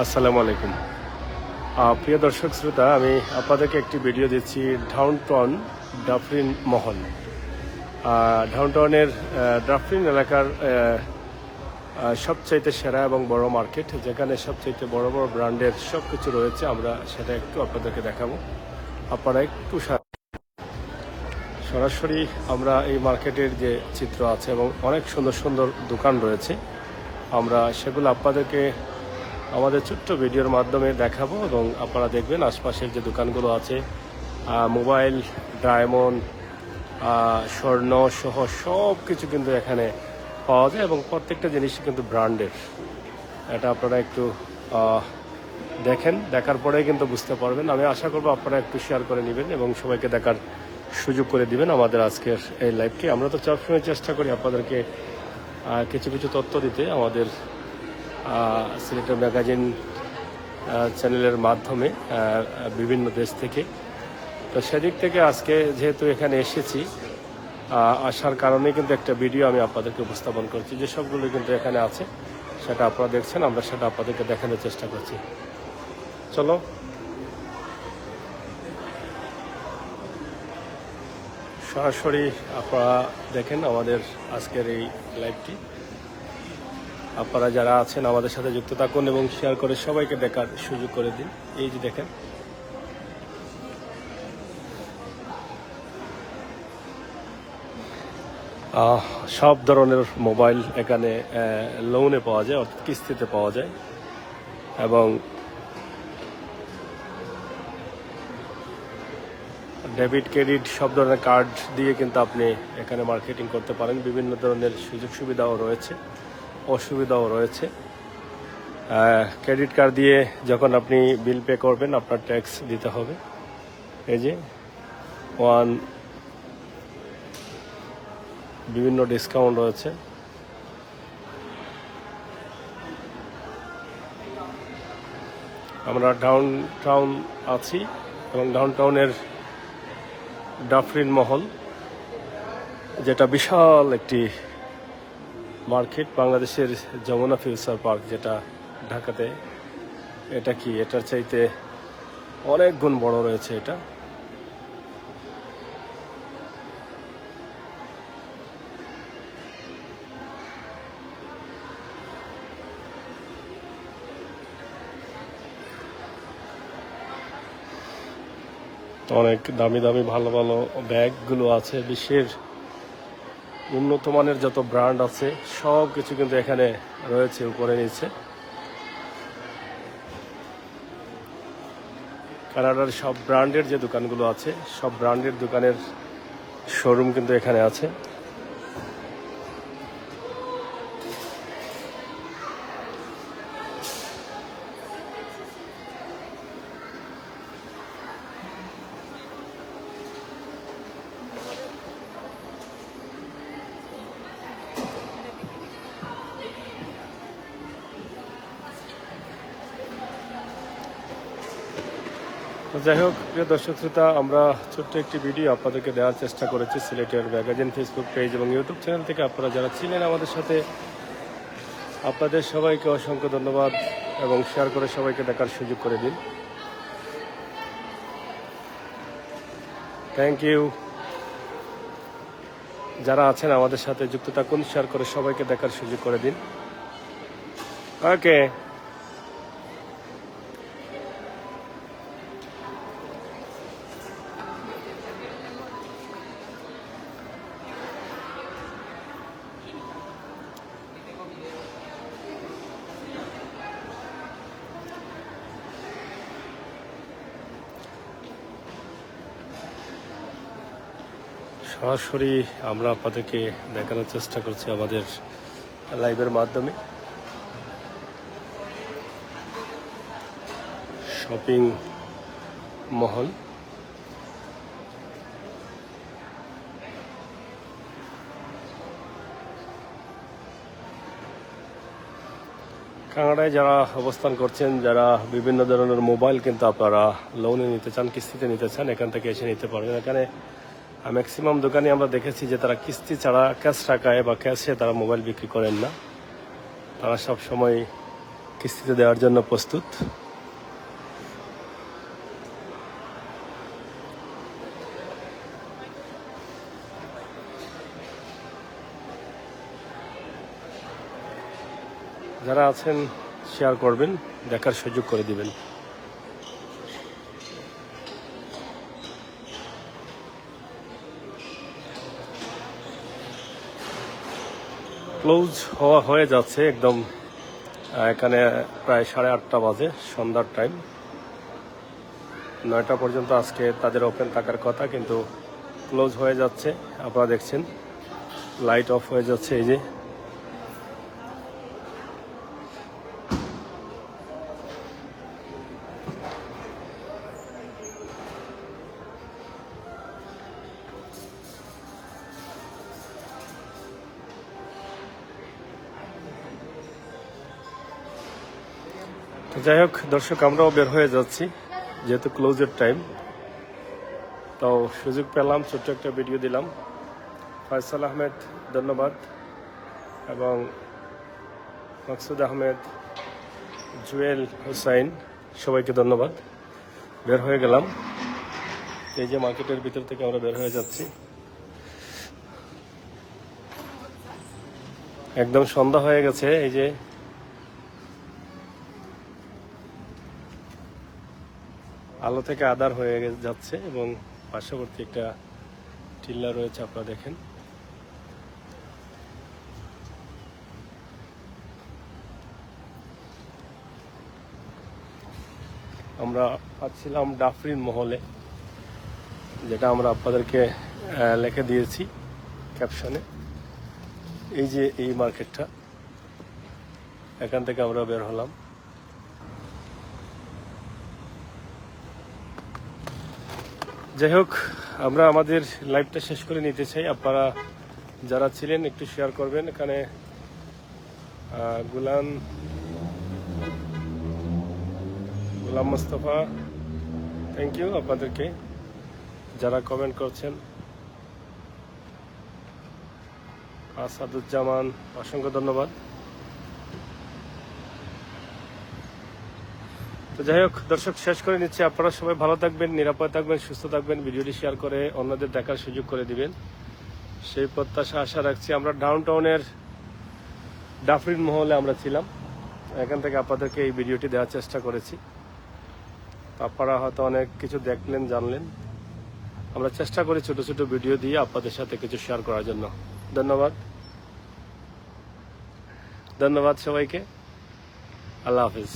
আসসালামু আলাইকুম। প্রিয় দর্শক শ্রোতা, আমি আপনাদেরকে একটি ভিডিও দিচ্ছি ডাউনটাউন ডাফরিন মহল। ডাউনটাউনের ডাফরিন এলাকার সবচাইতে সেরা এবং বড় মার্কেট, যেখানে সবচাইতে বড় বড় ব্র্যান্ডের সব কিছু রয়েছে। আমরা সেটা একটু আপনাদেরকে দেখাবো। আপনারা একটু সরাসরি আমরা এই মার্কেটের যে চিত্র আছে এবং অনেক সুন্দর সুন্দর দোকান রয়েছে, আমরা সেগুলো আপনাদেরকে আমাদের ছোট্ট ভিডিওর মাধ্যমে দেখাবো এবং আপনারা দেখবেন আশপাশের যে দোকানগুলো আছে, মোবাইল, ডায়মন্ড, স্বর্ণ সহ সব কিছু কিন্তু এখানে পাওয়া যায় এবং প্রত্যেকটা জিনিসই কিন্তু ব্র্যান্ডের। এটা আপনারা একটু দেখেন, দেখার পরেই কিন্তু বুঝতে পারবেন। আমি আশা করবো আপনারা একটু শেয়ার করে নেবেন এবং সবাইকে দেখার সুযোগ করে দিবেন আমাদের আজকের এই লাইভটি। আমরা তো সবসময় চেষ্টা করি আপনাদেরকে কিছু কিছু তথ্য দিতে আমাদের সিলেটের ম্যাগাজিন চ্যানেলের মাধ্যমে বিভিন্ন দেশ থেকে। তো সেদিক থেকে আজকে যেহেতু এখানে এসেছি, আসার কারণে কিন্তু একটা ভিডিও আমি আপনাদেরকে উপস্থাপন করছি। যে সবগুলো কিন্তু এখানে আছে সেটা আপনারা দেখছেন, আমরা সেটা আপনাদেরকে দেখানোর চেষ্টা করছি। চলো সরাসরি আপনারা দেখেন আমাদের আজকের এই লাইভটি। আপনারা যারা আছেন আমাদের সাথে যুক্ত থাকুন এবং শেয়ার করে সবাইকে দেখার সুযোগ করে দিন। এই যে দেখেন, সব ধরনের মোবাইল এখানে লোনে পাওয়া যায়, অর্থাৎ কিস্তিতে পাওয়া যায় এবং ডেবিট ক্রেডিট সব ধরনের কার্ড দিয়ে কিন্তু আপনি এখানে মার্কেটিং করতে পারেন। বিভিন্ন ধরনের সুযোগ সুবিধাও রয়েছে, অসুবিধাও রয়েছে। ক্রেডিট কার্ড দিয়ে যখন আপনি বিল পে করবেন আপনার ট্যাক্স দিতে হবে। এই যে বিভিন্ন ডিসকাউন্ট রয়েছে। আমরা ডাউনটাউন আছি এবং ডাউনটাউনের ডাফরিন মহল, যেটা বিশাল একটি মার্কেট, বাংলাদেশের যমুনা ফিউচার পার্ক যেটা ঢাকাতে, এটা কি এটার চাইতে অনেক গুণ বড় রয়েছে এটা। অনেক দামি দামি ভালো ভালো ব্যাগগুলো আছে। বিশ্বের উন্নত মানের যত ব্র্যান্ড আছে সব কিছু কিন্তু এখানে রয়েছে উপরে নিচে। কানাডার সব ব্র্যান্ডের যে দোকানগুলো আছে সব ব্র্যান্ডের দোকানের শোরুম কিন্তু এখানে আছে। যাই হোক, প্রিয় দর্শক শ্রোতা, আমরা ছোট্ট একটি ভিডিও আপনাদেরকে দেওয়ার চেষ্টা করেছি সিলেটের ম্যাগাজিন ফেসবুক পেজ এবং ইউটিউব চ্যানেল থেকে। আপনারা যারা ছিলেন আমাদের সাথে, আপনাদের সবাইকে অসংখ্য ধন্যবাদ এবং শেয়ার করে সবাইকে দেখার সুযোগ করে দিন। Thank you. যারা আছেন আমাদের সাথে যুক্ত থাকুন, শেয়ার করে সবাইকে দেখার সুযোগ করে দিন। ওকে, সরাসরি আমরা আপনাদেরকে দেখানোর চেষ্টা করছি আমাদের লাইভের মাধ্যমে। শপিং মহল, কানাডায় যারা অবস্থান করছেন, যারা বিভিন্ন ধরনের মোবাইল কিন্তু আপনারা লোনে নিতে চান, কিস্তিতে নিতে চান, এখান থেকে এসে নিতে পারবেন। এখানে ম্যাক্সিমাম দোকানে আমরা দেখেছি যে তারা কিস্তি ছাড়া ক্যাশ টাকায় বা ক্যাশে তারা মোবাইল বিক্রি করেন না। তারা সব সময় কিস্তিতে দেওয়ার জন্য প্রস্তুত। যারা আছেন শেয়ার করবেন, দেখার সুযোগ করে দিবেন। ক্লোজ হয়ে যাচ্ছে একদম। এখানে প্রায় 8:30 বাজে, সন্ধ্যার টাইম। 9টা পর্যন্ত আজকে তাদের ওপেন থাকার কথা, কিন্তু ক্লোজ হয়ে যাচ্ছে। আপনারা দেখছেন লাইট অফ হয়ে যাচ্ছে। এই যে যাই হোক দর্শক, আমরাও বের হয়ে যাচ্ছি যেহেতু ক্লোজের টাইম। তো সুযোগ পেলাম, ছোট্ট একটা ভিডিও দিলাম। ফয়সাল আহমেদ ধন্যবাদ, এবং মাকসুদ আহমেদ, জুয়েল হুসাইন, সবাইকে ধন্যবাদ। বের হয়ে গেলাম। এই যে মার্কেটের ভিতর থেকে আমরা বের হয়ে যাচ্ছি। একদম সন্ধ্যা হয়ে গেছে। এই যে আলো থেকে আধার হয়ে যাচ্ছে, এবং পার্শ্ববর্তী একটা টিল্লা রয়েছে, আপনারা দেখেন। আমরা পাচ্ছিলাম ডাফরিন মহলে, যেটা আমরা আপনাদেরকে লিখে দিয়েছি ক্যাপশনে। এই যে এই মার্কেটটা, এখান থেকে আমরা বের হলাম। যাই হোক, আমরা আমাদের লাইভটা শেষ করে নিতে চাই। আপনারা যারা ছিলেন একটু শেয়ার করবেন। এখানে গোলাম মোস্তফা, থ্যাংক ইউ আপনাদেরকে যারা কমেন্ট করছেন। আসাদুজ্জামান, অসংখ্য ধন্যবাদ। তো যাই হোক দর্শক, শেষ করে নিচ্ছি। আপনারা সবাই ভালো থাকবেন, নিরাপদ থাকবেন, সুস্থ থাকবেন। ভিডিওটি শেয়ার করে অন্যদের দেখার সুযোগ করে দিবেন, সেই প্রত্যাশা আশা রাখছি। আমরা ডাউনটাউনের ডাফরিন মহলে আমরা ছিলাম। এখান থেকে আপনাদেরকে এই ভিডিওটি দেওয়ার চেষ্টা করেছি। আপনারা হয়তো অনেক কিছু দেখলেন, জানলেন। আমরা চেষ্টা করি ছোট ছোট ভিডিও দিয়ে আপনাদের সাথে কিছু শেয়ার করার জন্য। ধন্যবাদ সবাইকে। আল্লাহ হাফিজ।